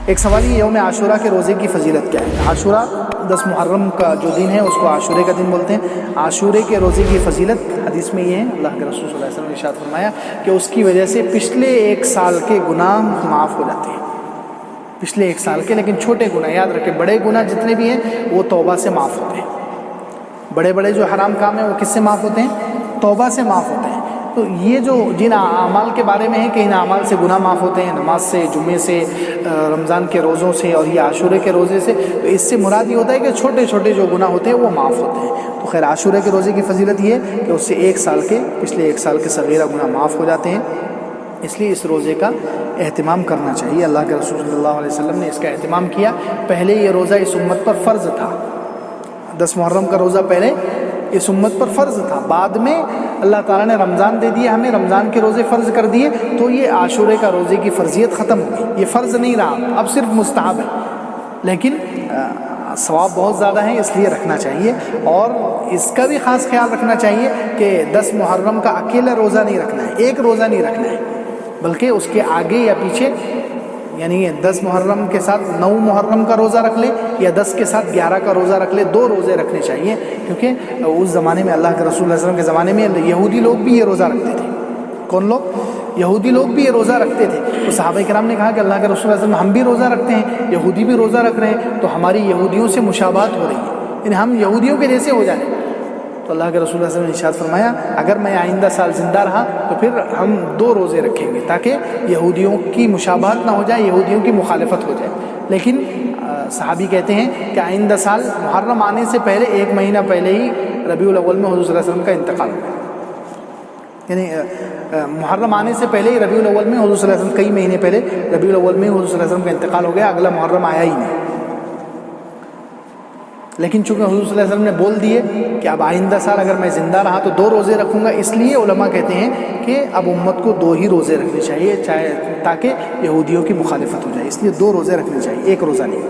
ایک سوال یہ یوم عاشورہ کے روزے کی فضیلت کیا ہے؟ عاشورہ 10 محرم کا جو دن ہے اس کو عاشورے کا دن بولتے ہیں۔ عاشورے کے روزے کی فضیلت حدیث میں یہ ہے، اللہ کے رسول صلی اللہ علیہ وسلم نے ارشاد فرمایا کہ اس کی وجہ سے پچھلے 1 سال کے گناہ معاف ہو جاتے ہیں، پچھلے 1 سال کے، لیکن چھوٹے گناہ یاد رکھیں، بڑے گناہ جتنے بھی ہیں وہ توبہ سے معاف ہوتے ہیں۔ بڑے بڑے جو حرام کام ہیں وہ کس سے معاف ہوتے ہیں؟ توبہ سے معاف ہوتے ہیں۔ تو یہ جو جن اعمال کے بارے میں ہے کہ ان اعمال سے گناہ معاف ہوتے ہیں، نماز سے، جمعے سے، رمضان کے روزوں سے اور یہ عاشورے کے روزے سے، تو اس سے مراد یہ ہوتا ہے کہ چھوٹے چھوٹے جو گناہ ہوتے ہیں وہ معاف ہوتے ہیں۔ تو خیر عاشورے کے روزے کی فضیلت یہ ہے کہ اس سے 1 سال کے، پچھلے 1 سال کے صغیرہ گناہ معاف ہو جاتے ہیں، اس لیے اس روزے کا اہتمام کرنا چاہیے۔ اللہ کے رسول صلی اللہ علیہ وسلم نے اس کا اہتمام کیا۔ پہلے یہ روزہ اس امت پر فرض تھا، 10 محرم کا روزہ پہلے اس امت پر فرض تھا، بعد میں اللہ تعالیٰ نے رمضان دے دیا ہمیں، رمضان کے روزے فرض کر دیے، تو یہ عاشورے کا روزے کی فرضیت ختم ہو گئی، یہ فرض نہیں رہا، اب صرف مستحب ہے، لیکن ثواب بہت زیادہ ہے اس لیے رکھنا چاہیے۔ اور اس کا بھی خاص خیال رکھنا چاہیے کہ 10 محرم کا اکیلا روزہ نہیں رکھنا ہے، ایک روزہ نہیں رکھنا ہے، بلکہ اس کے آگے یا پیچھے، یعنی 10 محرم کے ساتھ 9 محرم کا روزہ رکھ لے یا 10 کے ساتھ 11 کا روزہ رکھ لے، 2 روزے رکھنے چاہیے، کیونکہ اس زمانے میں اللہ کے رسول صلی اللہ علیہ وسلم کے زمانے میں یہودی لوگ بھی یہ روزہ رکھتے تھے۔ کون لوگ؟ یہودی لوگ بھی یہ روزہ رکھتے تھے۔ تو صحابہ کرام نے کہا کہ اللہ کے رسول صلی اللہ علیہ وسلم ہم بھی روزہ رکھتے ہیں، یہودی بھی روزہ رکھ رہے ہیں، تو ہماری یہودیوں سے مشابہت ہو رہی ہے، یعنی ہم یہودیوں کے جیسے ہو جائیں۔ تو اللہ کے رسول صلی اللہ علیہ وسلم نے ارشاد فرمایا اگر میں آئندہ سال زندہ رہا تو پھر ہم 2 روزے رکھیں گے تاکہ یہودیوں کی مشابہت نہ ہو جائے، یہودیوں کی مخالفت ہو جائے۔ لیکن صحابی کہتے ہیں کہ آئندہ سال محرم آنے سے پہلے 1 مہینہ پہلے ہی ربیع الاول میں حضور صلی اللہ علیہ وسلم کا انتقال ہو گیا، یعنی محرم آنے سے پہلے ہی ربیع الاول میں حضور صلی اللہ علیہ وسلم، کئی مہینے پہلے ربیع الاول میں حضور صلی اللہ علیہ وسلم کا انتقال ہو گیا، اگلا محرم آیا ہی نہیں۔ لیکن چونکہ حضور صلی اللہ علیہ وسلم نے بول دیے کہ اب آئندہ سال اگر میں زندہ رہا تو 2 روزے رکھوں گا، اس لیے علماء کہتے ہیں کہ اب امت کو 2 ہی روزے رکھنے چاہیے، چاہے تاکہ یہودیوں کی مخالفت ہو جائے، اس لیے 2 روزے رکھنے چاہیے، 1 روزہ نہیں۔